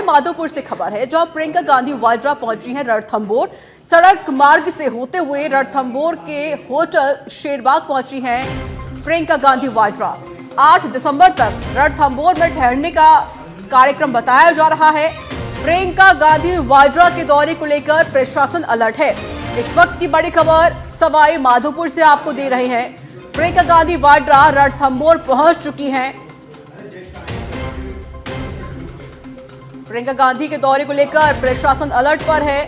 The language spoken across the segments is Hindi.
सवाई माधोपुर से खबर है, जहां प्रियंका गांधी वाड्रा पहुंची हैं रणथंभौर। सड़क मार्ग से होते हुए रणथंभौर के होटल शेरबाग पहुंची हैं प्रियंका गांधी वाड्रा। 8 दिसंबर तक रणथंभौर में ठहरने का कार्यक्रम बताया जा रहा है। प्रियंका गांधी वाड्रा के दौरे को लेकर प्रशासन अलर्ट है। इस वक्त की बड़ी खबर सवाई माधोपुर से आपको दे रहे हैं। प्रियंका गांधी वाड्रा रणथंभौर पहुंच चुकी हैं। प्रियंका गांधी के दौरे को लेकर प्रशासन अलर्ट पर है।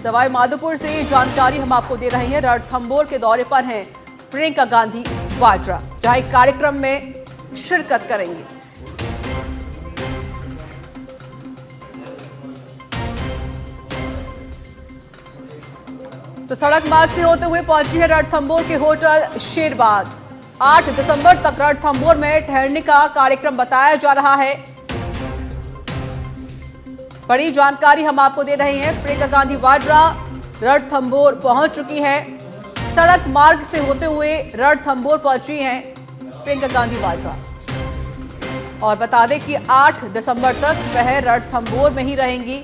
सवाई माधोपुर से जानकारी हम आपको दे रहे हैं। रणथंभौर के दौरे पर हैं प्रियंका गांधी वाड्रा, जहां एक कार्यक्रम में शिरकत करेंगे। तो सड़क मार्ग से होते हुए पहुंची है रणथंभौर के होटल शेरबाग। 8 दिसंबर तक रणथंभौर में ठहरने का कार्यक्रम बताया जा रहा है। बड़ी जानकारी हम आपको दे रहे हैं। प्रियंका गांधी वाड्रा रणथंभौर पहुंच चुकी हैं। सड़क मार्ग से होते हुए रणथंभौर पहुंची हैं प्रियंका गांधी वाड्रा। और बता दें कि 8 दिसंबर तक वह रणथंभौर में ही रहेंगी।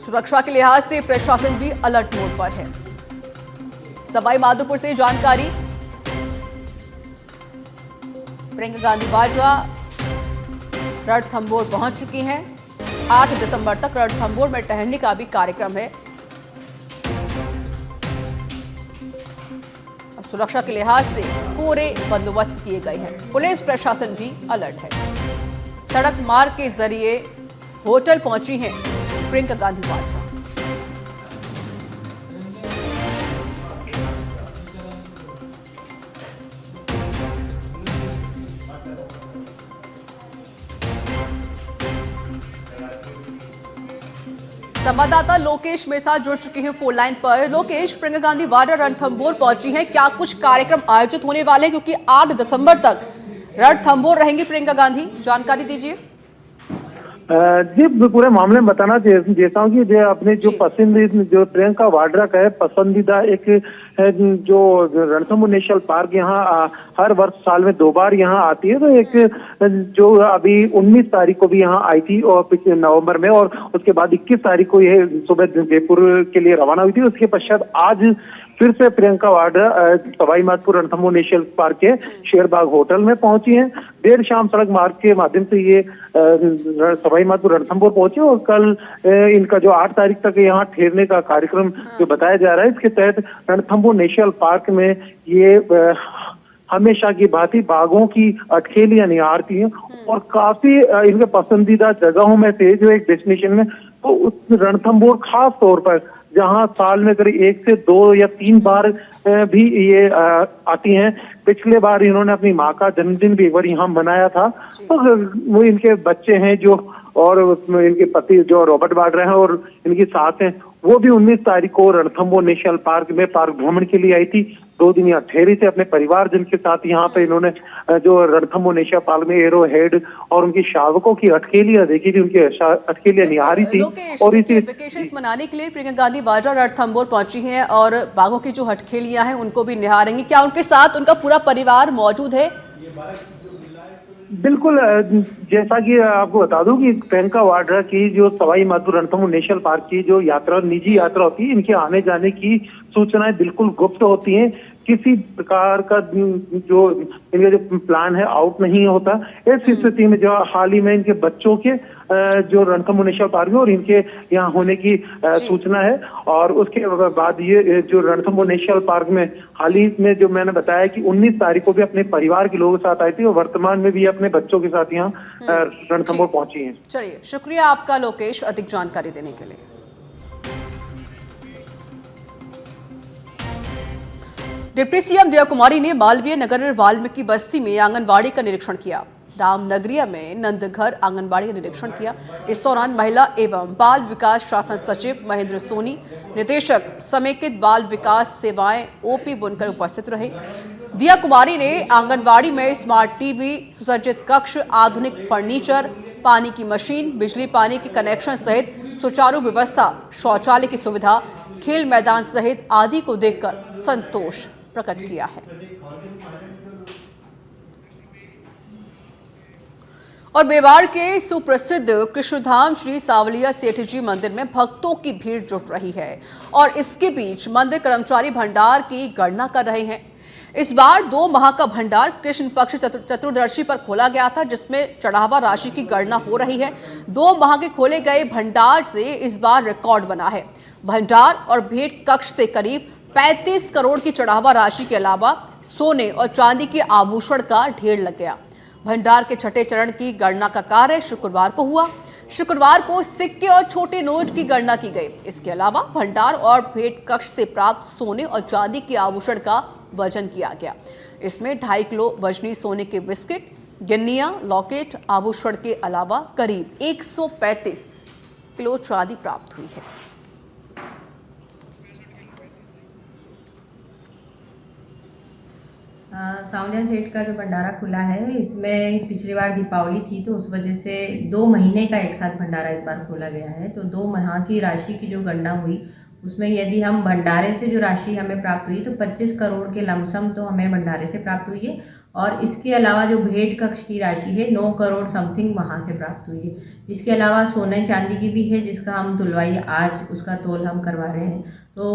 सुरक्षा के लिहाज से प्रशासन भी अलर्ट मोड पर है। सवाई माधोपुर से जानकारी। प्रियंका गांधी वाड्रा रणथंभौर पहुंच चुकी हैं। 8 दिसंबर तक रणथंभौर में ठहरने का भी कार्यक्रम है। अब सुरक्षा के लिहाज से पूरे बंदोबस्त किए गए हैं। पुलिस प्रशासन भी अलर्ट है। सड़क मार्ग के जरिए होटल पहुंची हैं प्रियंका गांधी वाड्रा। संवाददाता लोकेश मेरे साथ जुड़ चुके हैं फोन लाइन पर। लोकेश, प्रियंका गांधी वाड्रा रणथंभौर पहुंची हैं, क्या कुछ कार्यक्रम आयोजित होने वाले हैं? क्योंकि 8 दिसंबर तक रणथंभौर रहेंगी प्रियंका गांधी, जानकारी दीजिए। जी, पूरे मामले में बताना चाहता हूँ कि जो अपने जो पसंदीदा जो प्रियंका वाड्रा का है पसंदीदा एक जो रणथंभौर नेशनल पार्क यहाँ हर वर्ष साल में 2 बार यहाँ आती है। तो एक जो अभी 19 तारीख को भी यहाँ आई थी और पिछले नवंबर में, और उसके बाद 21 तारीख को यह सुबह जयपुर के लिए रवाना हुई थी। उसके पश्चात आज फिर से प्रियंका वाड्रा सवाई माधोपुर रणथंभौर नेशनल पार्क के शेरबाग होटल में पहुंची हैं। देर शाम सड़क मार्ग के माध्यम से ये सवाई माधोपुर रणथंभौर पहुंचे और कल इनका जो 8 तारीख तक यहाँ ठहरने का कार्यक्रम जो बताया जा रहा है, इसके तहत रणथंभौर नेशनल पार्क में ये हमेशा की भांति बाघों की अटखेलियां निहारती हैं। और काफी इनके पसंदीदा जगहों में से जो एक डेस्टिनेशन में, तो उस रणथंभौर खास तौर पर जहां साल में करीब 1 से 2 या 3 बार भी ये आती हैं। पिछले बार इन्होंने अपनी माँ का जन्मदिन भी एक बार यहाँ मनाया था। तो वो इनके बच्चे हैं जो, और इनके पति जो रॉबर्ट वाड्रा हैं और इनकी सास हैं, वो भी 19 तारीख को रणथंभौर नेशनल पार्क में पार्क भ्रमण के लिए आई थी। 2 दिन यहाँ ठहरी थे अपने परिवारजन के साथ। यहाँ पे इन्होंने जो रणथंभौर नेशनल पार्क में एरो हेड और उनकी शावकों की अटखेलियां देखी थी, उनकी अटखेलियां निहारी थी। और इसी वेकेशंस मनाने के लिए प्रियंका गांधी वाड्रा रणथंभौर पहुंची हैं और बाघों की जो हटखेलियां हैं उनको भी निहारेंगी। क्या उनके साथ उनका पूरा परिवार मौजूद है? बिल्कुल, जैसा कि आपको बता दूं कि प्रियंका वाड्रा की जो सवाई माधोपुर रणथंभौर नेशनल पार्क की जो यात्रा, निजी यात्रा होती है, इनके आने जाने की सूचनाएं बिल्कुल गुप्त होती हैं। किसी प्रकार का जो इनका जो प्लान है आउट नहीं होता। इस स्थिति में जो हाल ही में इनके बच्चों के जो रणथंभौर नेशनल पार्क में और इनके यहाँ होने की सूचना है। और उसके बाद ये जो रणथंभौर नेशनल पार्क में हाल ही में जो मैंने बताया कि 19 तारीख को भी अपने परिवार के लोगों के साथ आई थी और वर्तमान में भी अपने बच्चों के साथ यहाँ रणथंभौर पहुंची है। चलिए, शुक्रिया आपका लोकेश अधिक जानकारी देने के लिए। डिप्टी सीएम दिया कुमारी ने मालवीय नगर वाल्मीकि बस्ती में आंगनबाड़ी का निरीक्षण किया। रामनगरिया में नंदघर आंगनबाड़ी का निरीक्षण किया। इस दौरान महिला एवं बाल विकास शासन सचिव महेंद्र सोनी, निदेशक समेकित बाल विकास सेवाएं ओपी बुनकर उपस्थित रहे। दिया कुमारी ने आंगनबाड़ी में स्मार्ट टीवी, सुसज्जित कक्ष, आधुनिक फर्नीचर, पानी की मशीन, बिजली पानी के कनेक्शन सहित सुचारू व्यवस्था, शौचालय की सुविधा, खेल मैदान सहित आदि को देखकर संतोष प्रकट किया है। और मेवाड़ के सुप्रसिद्ध कृष्णधाम श्री सावलिया सेठ जी मंदिर में भक्तों की भीड़ जुट रही है और इसके बीच मंदिर कर्मचारी भंडार की गणना कर रहे हैं। इस बार 2 माह का भंडार कृष्ण पक्ष चतुर्दशी पर खोला गया था, जिसमें चढ़ावा राशि की गणना हो रही है। 2 माह के खोले गए भंडार से इस बार रिकॉर्ड बना है। भंडार और भेंट कक्ष से करीब 35 करोड़ की चढ़ावा राशि के अलावा सोने और चांदी के आभूषण का ढेर लग गया। भंडार के छठे चरण की गणना का कार्य शुक्रवार को हुआ। शुक्रवार को सिक्के और छोटे नोट की गणना की गई। इसके अलावा भंडार और भेंट कक्ष से प्राप्त सोने और चांदी के आभूषण का वजन किया गया। इसमें 2.5 किलो वजनी सोने के बिस्किट, गिन्नियां, लॉकेट, आभूषण के अलावा करीब 135 किलो चांदी प्राप्त हुई है। सावलिया सेठ का जो भंडारा खुला है, इसमें पिछली बार दीपावली थी तो उस वजह से 2 महीने का एक साथ भंडारा इस बार खोला गया है। तो 2 माह की राशि की जो गणना हुई उसमें यदि हम भंडारे से जो राशि हमें प्राप्त हुई तो 25 करोड़ के लमसम तो हमें भंडारे से प्राप्त हुई है और इसके अलावा जो भेंट कक्ष की राशि है 9 करोड़ समथिंग वहाँ से प्राप्त हुई है। इसके अलावा सोने चांदी की भी है जिसका हम तुलवाई आज उसका तोल हम करवा रहे हैं। तो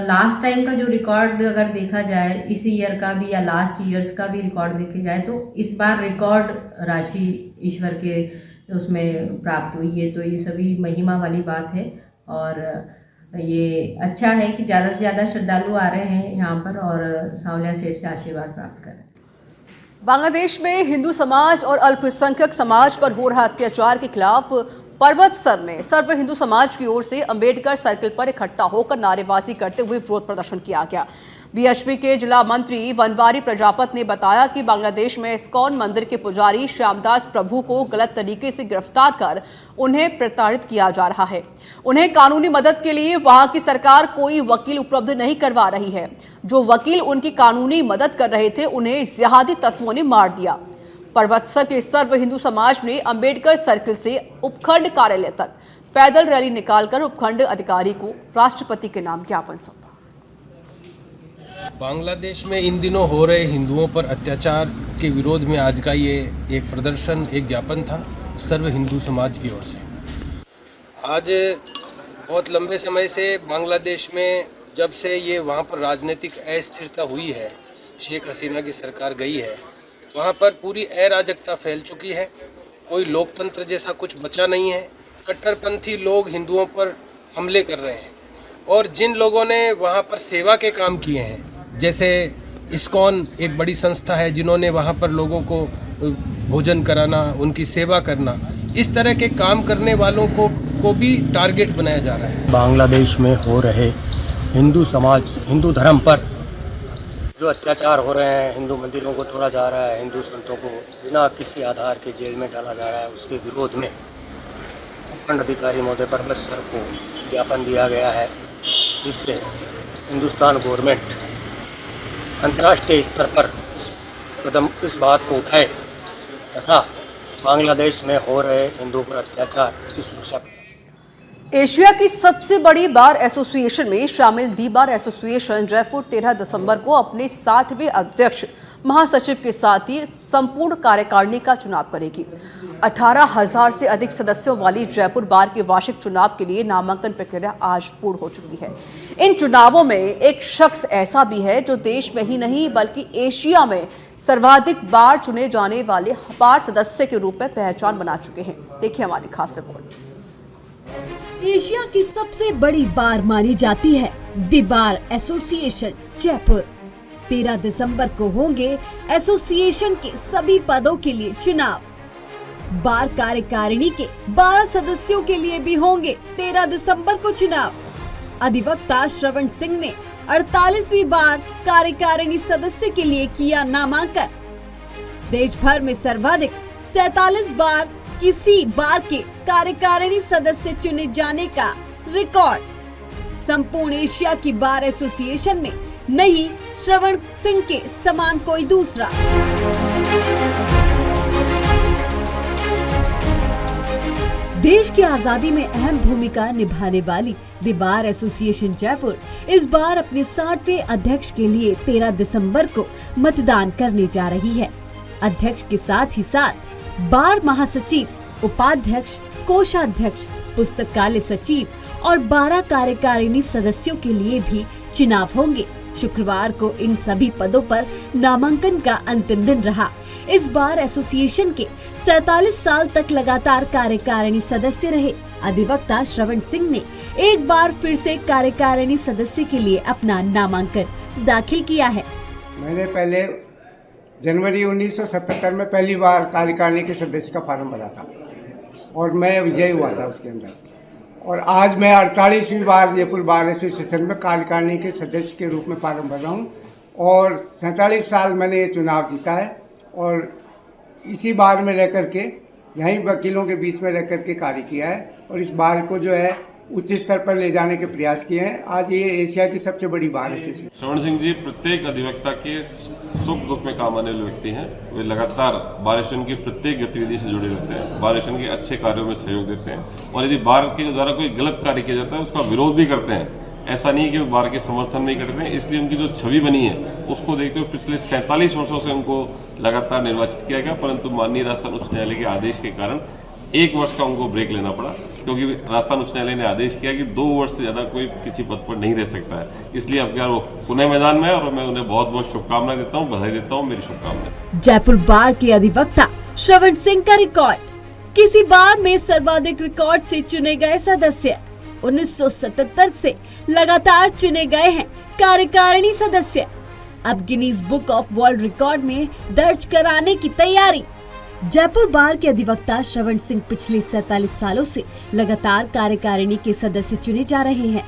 लास्ट टाइम का जो रिकॉर्ड अगर देखा जाए, इस ईयर का भी या लास्ट ईयर्स का भी रिकॉर्ड देखे जाए तो इस बार रिकॉर्ड राशि ईश्वर के उसमें प्राप्त हुई है। तो ये सभी महिमा वाली बात है और ये अच्छा है कि ज़्यादा से ज़्यादा श्रद्धालु आ रहे हैं यहाँ पर और सावलिया सेठ से आशीर्वाद प्राप्त कर रहे हैं। बांग्लादेश में हिंदू समाज और अल्पसंख्यक समाज पर हो रहा अत्याचार के खिलाफ पर्वतसर में सर्व हिंदू समाज की ओर से अंबेडकर सर्किल पर इकट्ठा होकर नारेबाजी करते हुए विरोध प्रदर्शन किया गया। बीएचपी के जिला मंत्री वनवारी प्रजापत ने बताया कि बांग्लादेश में इस्कॉन मंदिर के पुजारी श्यामदास प्रभु को गलत तरीके से गिरफ्तार कर उन्हें प्रताड़ित किया जा रहा है। उन्हें कानूनी मदद के लिए वहां की सरकार कोई वकील उपलब्ध नहीं करवा रही है। जो वकील उनकी कानूनी मदद कर रहे थे उन्हें जिहादी तत्वों ने मार दिया। पर्वतसर के सर्व हिंदू समाज ने अंबेडकर सर्किल से उपखंड कार्यालय तक पैदल रैली निकालकर उपखंड अधिकारी को राष्ट्रपति के नाम ज्ञापन सौंपा। बांग्लादेश में इन दिनों हो रहे हिंदुओं पर अत्याचार के विरोध में आज का ये एक प्रदर्शन, एक ज्ञापन था सर्व हिंदू समाज की ओर से। आज बहुत लंबे समय से बांग्लादेश में जब से ये वहाँ पर राजनीतिक अस्थिरता हुई है, शेख हसीना की सरकार गई है, वहाँ पर पूरी अराजकता फैल चुकी है। कोई लोकतंत्र जैसा कुछ बचा नहीं है। कट्टरपंथी लोग हिंदुओं पर हमले कर रहे हैं और जिन लोगों ने वहाँ पर सेवा के काम किए हैं, जैसे इस्कॉन एक बड़ी संस्था है जिन्होंने वहाँ पर लोगों को भोजन कराना, उनकी सेवा करना, इस तरह के काम करने वालों को भी टारगेट बनाया जा रहा है। बांग्लादेश में हो रहे हिंदू समाज, हिंदू धर्म पर जो अत्याचार हो रहे हैं, हिंदू मंदिरों को तोड़ा जा रहा है, हिंदू संतों को बिना किसी आधार के जेल में डाला जा रहा है, उसके विरोध में उपखंड अधिकारी महोदय पर्वतसर को ज्ञापन दिया गया है, जिससे हिंदुस्तान गवर्नमेंट अंतर्राष्ट्रीय स्तर पर इस बात को उठाए तथा बांग्लादेश में हो रहे हिंदुओं पर अत्याचार की सुरक्षा। एशिया की सबसे बड़ी बार एसोसिएशन में शामिल दी बार एसोसिएशन जयपुर 13 दिसंबर को अपने 60वें अध्यक्ष महासचिव के साथ ही संपूर्ण कार्यकारिणी का चुनाव करेगी। 18,000 से अधिक सदस्यों वाली जयपुर बार के वार्षिक चुनाव के लिए नामांकन प्रक्रिया आज पूर्ण हो चुकी है। इन चुनावों में एक शख्स ऐसा भी है जो देश में ही नहीं बल्कि एशिया में सर्वाधिक बार चुने जाने वाले बार सदस्य के रूप में पहचान बना चुके हैं। देखिए हमारी खास रिपोर्ट। एशिया की सबसे बड़ी बार मानी जाती है दी बार एसोसिएशन जयपुर। 13 दिसंबर को होंगे एसोसिएशन के सभी पदों के लिए चुनाव। बार कार्यकारिणी के 12 सदस्यों के लिए भी होंगे 13 दिसंबर को चुनाव। अधिवक्ता श्रवण सिंह ने 48वीं बार कार्यकारिणी सदस्य के लिए किया नामांकन। देश भर में सर्वाधिक 47 बार किसी बार के कार्यकारिणी सदस्य चुने जाने का रिकॉर्ड संपूर्ण एशिया की बार एसोसिएशन में नहीं श्रवण सिंह के समान कोई दूसरा। देश की आजादी में अहम भूमिका निभाने वाली द बार एसोसिएशन जयपुर इस बार अपने 60वें अध्यक्ष के लिए 13 दिसंबर को मतदान करने जा रही है। अध्यक्ष के साथ ही साथ बार महासचिव, उपाध्यक्ष, कोषाध्यक्ष, पुस्तकालय सचिव और 12 कार्यकारिणी सदस्यों के लिए भी चुनाव होंगे। शुक्रवार को इन सभी पदों पर नामांकन का अंतिम दिन रहा। इस बार एसोसिएशन के 47 साल तक लगातार कार्यकारिणी सदस्य रहे अधिवक्ता श्रवण सिंह ने एक बार फिर से कार्यकारिणी सदस्य के लिए अपना नामांकन दाखिल किया है। मैंने पहले जनवरी 1977 में पहली बार कार्यकारिणी के सदस्य का फॉर्म भरा था और मैं विजयी हुआ था उसके अंदर, और आज मैं 48वीं बार जयपुर बार एसोसिएशन में कार्यकारिणी के सदस्य के रूप में फॉर्म भर रहा हूँ और 47 साल मैंने ये चुनाव जीता है और इसी बार में रह करके यहीं वकीलों के बीच में रह करके कार्य किया है और इस बार को जो है उच्च स्तर पर ले जाने के प्रयास किए हैं। आज ये एशिया की सबसे बड़ी बार एसोसिएशन। श्रवण सिंह जी प्रत्येक अधिवक्ता के सुख दुख में काम आने वाले व्यक्ति हैं। वे लगातार बार एसोसिएशन की प्रत्येक गतिविधि से जुड़े रहते हैं, बार एसोसिएशन के अच्छे कार्यों में सहयोग देते हैं और यदि बार के द्वारा कोई गलत कार्य किया जाता है उसका विरोध भी करते हैं। ऐसा नहीं है कि वे बार के समर्थन नहीं करते हैं। इसलिए उनकी जो छवि बनी है उसको देखते हुए पिछले 47 वर्षों से उनको लगातार निर्वाचित किया गया, परंतु माननीय राजस्थान उच्च न्यायालय के आदेश के कारण 1 वर्ष का उनको ब्रेक लेना पड़ा, क्योंकि राजस्थान उच्च न्यायालय ने आदेश किया कि 2 वर्ष से ज्यादा कोई किसी पद पर नहीं रह सकता है। इसलिए अब यार वो पुनः मैदान में है और मैं उन्हें बहुत बहुत शुभकामनाएं देता हूँ, बधाई देता हूँ, मेरी शुभकामनाएं। जयपुर बार के अधिवक्ता श्रवण सिंह का रिकॉर्ड, किसी बार में सर्वाधिक रिकॉर्ड से चुने गए सदस्य, 1977 से लगातार चुने गए हैं कार्यकारिणी सदस्य, अब Guinness book of world record में दर्ज कराने की तैयारी। जयपुर बार के अधिवक्ता श्रवण सिंह पिछले 47 सालों से लगातार कार्यकारिणी के सदस्य चुने जा रहे हैं।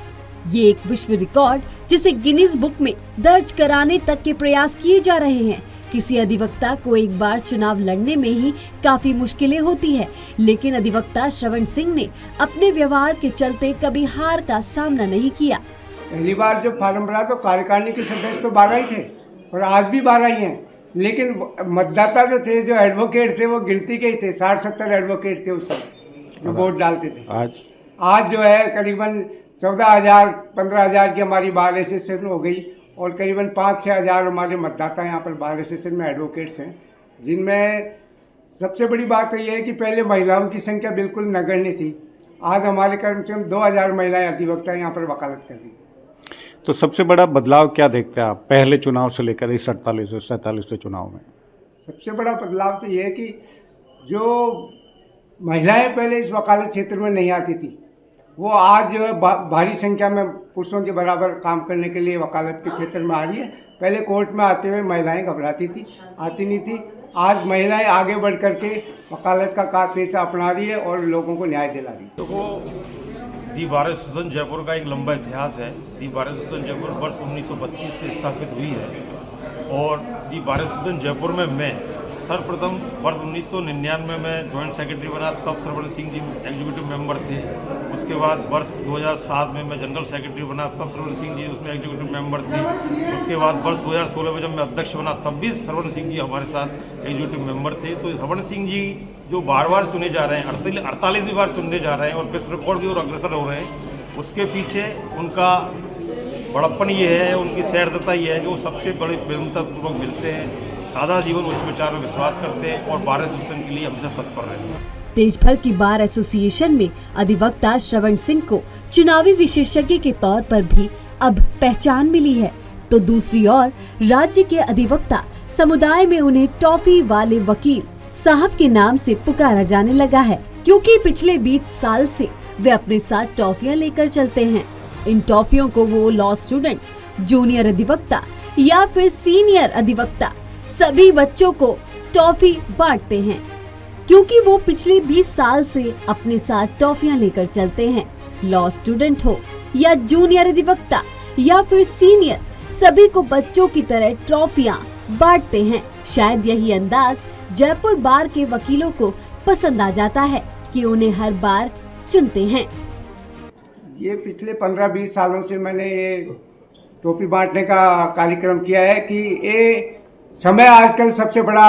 ये एक विश्व रिकॉर्ड जिसे गिनीज बुक में दर्ज कराने तक के प्रयास किए जा रहे हैं। किसी अधिवक्ता को एक बार चुनाव लड़ने में ही काफी मुश्किलें होती है, लेकिन अधिवक्ता श्रवण सिंह ने अपने व्यवहार के चलते कभी हार का सामना नहीं किया। पहली बार जब फॉर्म भरा तो कार्यकारिणी के सदस्य तो 12 ही थे और आज भी 12 ही हैं, लेकिन मतदाता जो थे, जो एडवोकेट थे, वो गिनती के ही थे। 60-70 एडवोकेट थे उस समय जो वोट डालते थे। आज जो है करीबन 14,000-15,000 की हमारी बार एसोसिएशन हो गई और करीबन 5-6 हज़ार हमारे मतदाता यहाँ पर बार एसोसिएशन में एडवोकेट्स हैं, जिनमें सबसे बड़ी बात तो ये है कि पहले महिलाओं की संख्या बिल्कुल नगण्य थी। आज हमारे कम से कम 2,000 महिलाएं अधिवक्ता यहाँ पर वकालत कर रही हैं। तो सबसे बड़ा बदलाव क्या देखते हैं आप पहले चुनाव से लेकर इस 47वें चुनाव में? सबसे बड़ा बदलाव तो ये है कि जो महिलाएं पहले इस वकालत क्षेत्र में नहीं आती थी, वो आज जो है भारी संख्या में पुरुषों के बराबर काम करने के लिए वकालत के क्षेत्र में आ रही है। पहले कोर्ट में आते हुए महिलाएं घबराती थी, आती नहीं थी। आज महिलाएं आगे बढ़ करके वकालत का पेशा अपना रही है और लोगों को न्याय दिला रही है। तो दी बार एसोसिएशन जयपुर का एक लंबा इतिहास है। दी बार एसोसिएशन जयपुर वर्ष 1932 से स्थापित हुई है और दी बार एसोसिएशन जयपुर में मैं सर्वप्रथम वर्ष 1999 में जॉइंट सेक्रेटरी बना, तब श्रवण सिंह जी एग्जीक्यूटिव मेंबर थे। उसके बाद वर्ष 2007 में मैं जनरल सेक्रेटरी बना, तब श्रवण सिंह जी उसमें एग्जीक्यूटिव मेंबर थे। उसके बाद वर्ष 2016 में जब मैं अध्यक्ष बना, तब भी श्रवण सिंह जी हमारे साथ एग्जीक्यूटिव मेंबर थे। तो श्रवण सिंह जी जो बार बार चुने जा रहे हैं, 48वीं बार चुनने जा रहे हैं और विश्व रिकॉर्ड की ओर अग्रसर हो रहे हैं, उसके पीछे उनका बड़प्पन ये है, उनकी सैरदता ये है कि वो सबसे बड़े विनम्रतापूर्वक मिलते हैं, सादा जीवन उच्च विचार में विश्वास करते हैं और बार एसोसिएशन के लिए हमेशा तत्पर रहते हैं। देश भर की बार एसोसिएशन में अधिवक्ता श्रवण सिंह को चुनावी विशेषज्ञ के तौर पर भी अब पहचान मिली है, तो दूसरी ओर राज्य के अधिवक्ता समुदाय में उन्हें टॉफी वाले वकील साहब के नाम से पुकारा जाने लगा है, क्योंकि पिछले 20 साल से वे अपने साथ टॉफियां लेकर चलते हैं। इन टॉफियों को वो लॉ स्टूडेंट, जूनियर अधिवक्ता या फिर सीनियर अधिवक्ता सभी बच्चों को टॉफी बांटते हैं, क्योंकि वो पिछले 20 साल से अपने साथ टॉफियां लेकर चलते हैं। लॉ स्टूडेंट हो या जूनियर अधिवक्ता या फिर सीनियर, सभी को बच्चों की तरह ट्रॉफियां बांटते हैं। शायद यही अंदाज जयपुर बार के वकीलों को पसंद आ जाता है कि उन्हें हर बार चुनते हैं। ये पिछले 15-20 सालों से मैंने ये टोपी बांटने का कार्यक्रम किया है कि ये समय आजकल सबसे बड़ा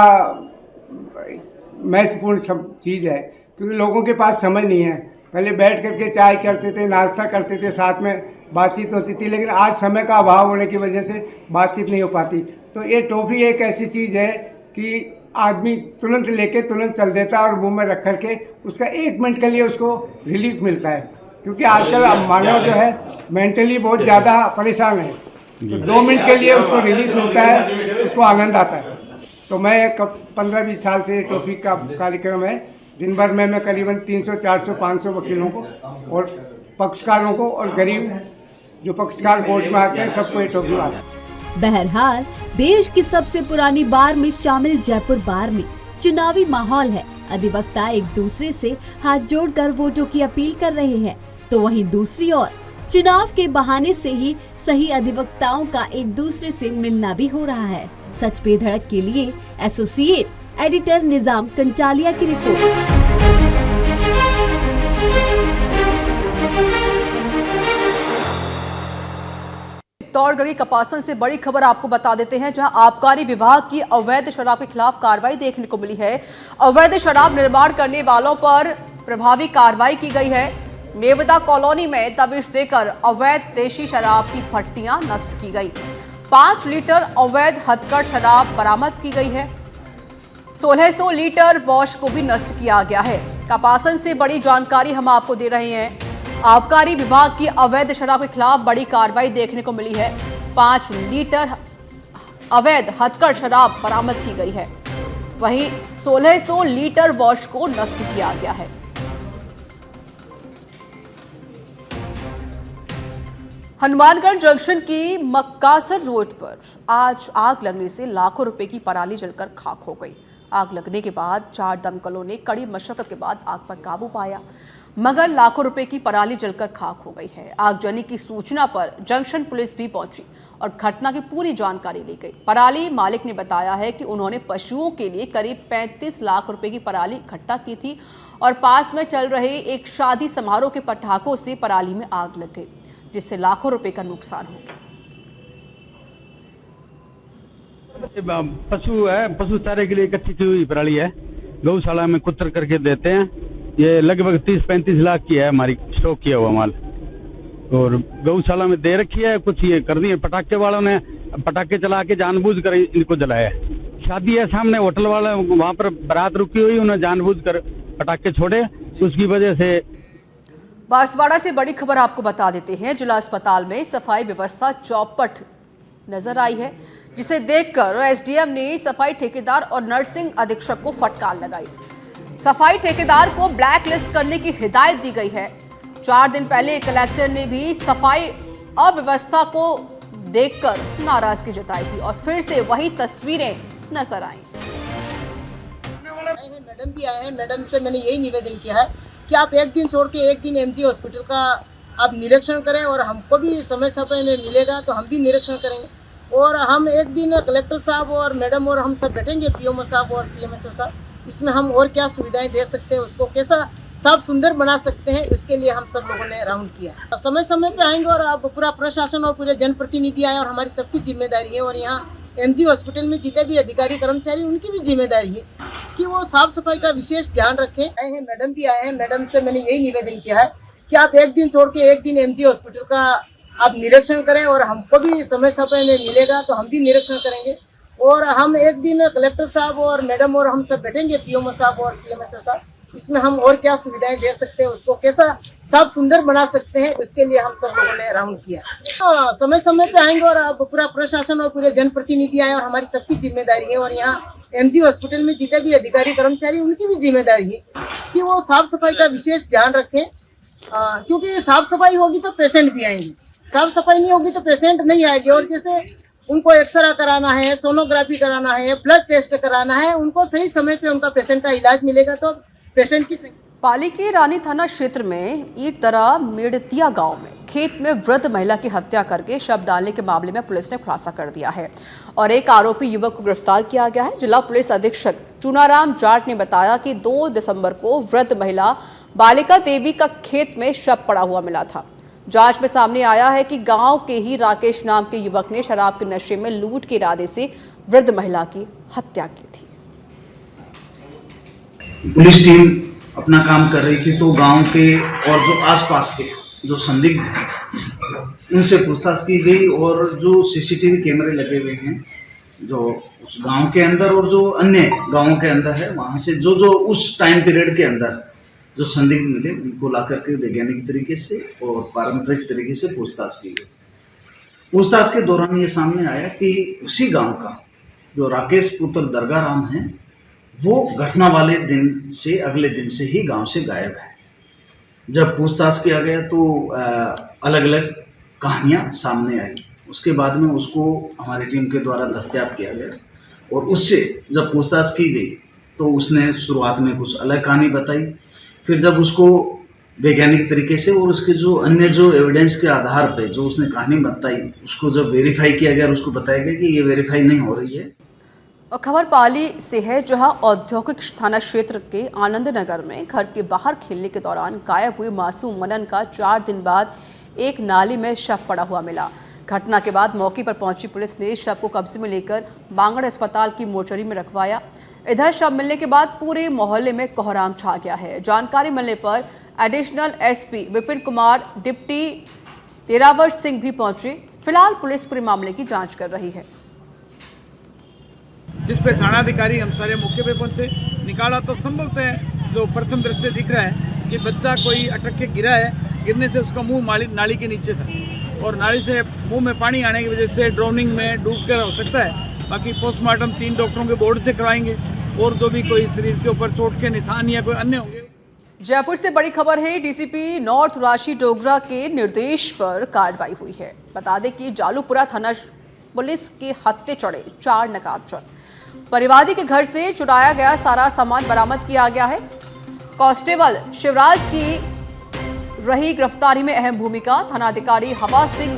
महत्वपूर्ण सब चीज़ है, क्योंकि लोगों के पास समय नहीं है। पहले बैठ करके चाय करते थे, नाश्ता करते थे, साथ में बातचीत होती थी, लेकिन आज समय का अभाव होने की वजह से बातचीत नहीं हो पाती। तो ये टॉफ़ी एक ऐसी चीज़ है कि आदमी तुरंत लेके तुरंत चल देता है और मुंह में रख करके उसका 1 मिनट के लिए उसको रिलीफ मिलता है, क्योंकि आजकल मानव जो है मेंटली बहुत ज़्यादा परेशान है। तो 2 मिनट के लिए उसको रिलीफ मिलता है, उसको आनंद आता है। तो मैं 15-20 साल से टॉफ़ी का कार्यक्रम है, दिन भर में मैं करीबन 300, 400, 500 वकीलों को और पक्षकारों को और गरीब जो पक्षकार कोर्ट में आते हैं सबको ये टॉफ़ी आता है। बहरहाल देश की सबसे पुरानी बार में शामिल जयपुर बार में चुनावी माहौल है। अधिवक्ता एक दूसरे से हाथ जोड़कर वोटों की अपील कर रहे हैं, तो वहीं दूसरी ओर चुनाव के बहाने से ही सही अधिवक्ताओं का एक दूसरे से मिलना भी हो रहा है। सच पे धड़क के लिए एसोसिएट एडिटर निजाम कंटालिया की रिपोर्ट। चित्तौड़गढ़ कपासन से बड़ी खबर आपको बता देते हैं, जहां आबकारी विभाग की अवैध शराब के खिलाफ कार्रवाई देखने को मिली है। अवैध शराब निर्माण करने वालों पर प्रभावी कार्रवाई की गई है। मेवदा कॉलोनी में दबिश देकर अवैध देशी शराब की भट्टियां नष्ट की गई। 5 लीटर अवैध हथकढ़ शराब बरामद की गई है। 1600 लीटर वॉश को भी नष्ट किया गया है। कपासन से बड़ी जानकारी हम आपको दे रहे हैं। आबकारी विभाग की अवैध शराब के खिलाफ बड़ी कार्रवाई देखने को मिली है। 5 लीटर अवैध हथकढ़ शराब बरामद की गई है। वहीं 1600 लीटर वॉश को नष्ट किया गया है। हनुमानगढ़ जंक्शन की मक्कासर रोड पर आज आग लगने से लाखों रुपए की पराली जलकर खाक हो गई। आग लगने के बाद 4 दमकलों ने कड़ी मशक्कत के बाद आग पर काबू पाया, मगर लाखों रुपए की पराली जलकर खाक हो गई है। आगजनी की सूचना पर जंक्शन पुलिस भी पहुंची और घटना की पूरी जानकारी ली गई। पराली मालिक ने बताया है कि उन्होंने पशुओं के लिए करीब 35 लाख रुपए की पराली इकट्ठा की थी और पास में चल रहे एक शादी समारोह के पटाखों से पराली में आग लग गई, जिससे लाखों रुपए का नुकसान हो गया। पशु है, पशु चारे के लिए इकट्ठी की हुई पराली है, गौशाला में कुतर करके देते हैं। ये लगभग 30-35 लाख की है हमारी स्टॉक किया हुआ माल, और गौशाला में दे रखी है। कुछ ये कर दिए पटाखे वालों ने, पटाखे चला के जानबूझकर इनको जलाया है। शादी है सामने, होटल वाले वहाँ पर बारात रुकी हुई, उन्हें जानबूझकर पटाखे छोड़े, उसकी वजह से। बांसवाड़ा से बड़ी खबर आपको बता देते हैं। जिला अस्पताल में सफाई व्यवस्था चौपट नजर आई है, जिसे देखकर एसडीएम ने सफाई ठेकेदार और नर्सिंग अधीक्षक को फटकार लगाई। सफाई ठेकेदार को ब्लैक लिस्ट करने की हिदायत दी गई है। 4 दिन पहले कलेक्टर ने भी सफाई अव्यवस्था को देखकर नाराजगी जताई थी और फिर से वही तस्वीरें नजर आई। मैडम भी आए हैं, मैडम से मैंने यही निवेदन किया है कि आप एक दिन छोड़ के एक दिन एमजी हॉस्पिटल का आप निरीक्षण करें, और हमको भी समय समय में मिलेगा तो हम भी निरीक्षण करेंगे। और हम एक दिन कलेक्टर साहब और मैडम और हम सब बैठेंगे, पीएमओ साहब और सीएमएचओ साहब, इसमें हम और क्या सुविधाएं दे सकते हैं, उसको कैसा साफ सुंदर बना सकते हैं, इसके लिए हम सब लोगों ने राउंड किया। समय समय पे आएंगे और अब पूरा प्रशासन और पूरे जनप्रतिनिधि आए और हमारी सबकी जिम्मेदारी है। और यहाँ एमजी हॉस्पिटल में जितने भी अधिकारी कर्मचारी, उनकी भी जिम्मेदारी है कि वो साफ सफाई का विशेष ध्यान रखें। आए हैं, मैडम भी आए हैं, मैडम से मैंने यही निवेदन किया है कि आप एक दिन छोड़ के एक दिन एमजी हॉस्पिटल का आप निरीक्षण करें, और हमको भी समय समय में मिलेगा तो हम भी निरीक्षण करेंगे। और हम एक दिन कलेक्टर साहब और मैडम और हम सब बैठेंगे, पीएमओ साहब और सीएमएचओ साहब, इसमें हम और क्या सुविधाएं दे सकते हैं, उसको कैसा साफ सुंदर बना सकते हैं, इसके लिए हम सब लोगों ने राउंड किया। समय समय पे आएंगे और अब पूरा प्रशासन और पूरे जनप्रतिनिधि आए और हमारी सबकी जिम्मेदारी है। और यहाँ एमजी हॉस्पिटल में जितने भी अधिकारी कर्मचारी, उनकी भी जिम्मेदारी है कि वो साफ सफाई का विशेष ध्यान रखें, क्योंकि साफ सफाई होगी तो पेशेंट भी आएंगे, साफ सफाई नहीं होगी तो पेशेंट नहीं आएंगे। और जैसे उनको एक्सरा कराना है, सोनोग्राफी कराना है, ब्लड टेस्ट कराना है, उनको सही समय पे उनका पेशेंट का इलाज मिलेगा तो पेशेंट की। पाली के रानी थाना क्षेत्र में ईटतरा मेड़तिया गांव में खेत में वृद्ध महिला की हत्या करके शव डालने के मामले में पुलिस ने खुलासा कर दिया है और एक आरोपी युवक को गिरफ्तार किया गया है। जिला पुलिस अधीक्षक चुनाराम जाट ने बताया कि 2 दिसंबर को वृद्ध महिला बालिका देवी का खेत में शव पड़ा हुआ मिला था। जांच में सामने आया है कि गांव के ही राकेश नाम के युवक ने शराब के नशे में लूट के इरादे से वृद्ध महिला की हत्या की थी। पुलिस टीम अपना काम कर रही थी, तो गांव के और जो आसपास के जो संदिग्ध हैं उनसे पूछताछ की गई, और जो सीसीटीवी कैमरे लगे हुए हैं जो उस गांव के अंदर और जो अन्य गांवों के अंदर है, वहाँ से जो उस टाइम पीरियड के अंदर जो संदिग्ध मिले उनको ला करके वैज्ञानिक तरीके से और पारंपरिक तरीके से पूछताछ की गई। पूछताछ के दौरान ये सामने आया कि उसी गांव का जो राकेश पुत्र दरगाह राम है, वो घटना वाले दिन से अगले दिन से ही गांव से गायब है। जब पूछताछ किया गया तो अलग अलग कहानियां सामने आई। उसके बाद में उसको हमारी टीम के द्वारा दस्तयाब किया गया, और उससे जब पूछताछ की गई तो उसने शुरुआत में कुछ अलग कहानी बताई। फिर जब उसको वैज्ञानिक तरीके से और उसके जो अन्य जो एविडेंस के आधार पे जो उसने कहानी बताई, उसको जब वेरीफाई किया गया, उसको बताया गया कि ये वेरीफाई नहीं हो रही है। और खबर पाली से है, जहां औद्योगिक थाना क्षेत्र के आनंद नगर में घर के बाहर खेलने के दौरान गायब हुए मासूम मनन का 4 दिन बाद एक नाली में शव पड़ा हुआ मिला। घटना के बाद मौके पर पहुंची पुलिस ने शव को कब्जे में लेकर बांगड़ अस्पताल की मोर्चरी में रखवाया। इधर शव मिलने के बाद पूरे मोहल्ले में कोहराम छा गया है। जानकारी मिलने पर additional SP Vipin Kumar, deputy Terawar Singh भी पहुंचे। फिलहाल पुलिस पूरे मामले की जांच कर रही है। जिस पे थानाधिकारी हम सारे मौके पे पहुंचे, निकाला तो संभवतः जो प्रथम दृष्टि दिख रहा है कि बच्चा कोई अटक के गिरा है। गिरने से उसका मुंह नाली के नीचे था, और नाली से मुंह में पानी आने की वजह से ड्राउनिंग में डूब कर हो सकता है। बाकी पोस्टमार्टम 3 डॉक्टरों के बोर्ड से करवाएंगे, और जो भी कोई शरीर के ऊपर चोट के निशान या कोई अन्य होंगे। जयपुर से बड़ी खबर है, डीसीपी नॉर्थ राशि डोगरा के निर्देश पर कार्रवाई हुई है। बता दें कि जालूपुरा थाना पुलिस के हत्थे चढ़े 4 नकाबचोर। परिवादी के घर से चुराया गया सारा सामान बरामद किया गया है। कांस्टेबल शिवराज की रही गिरफ्तारी में अहम भूमिका। थानाधिकारी हवा सिंह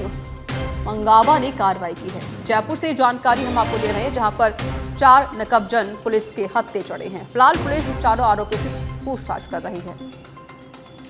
मंगावा ने कार्रवाई की है। जयपुर से जानकारी हम आपको दे रहे हैं, जहां पर 4 नकबजन पुलिस के हत्थे चढ़े हैं। फिलहाल पुलिस चारों आरोपियों से पूछताछ कर रही है।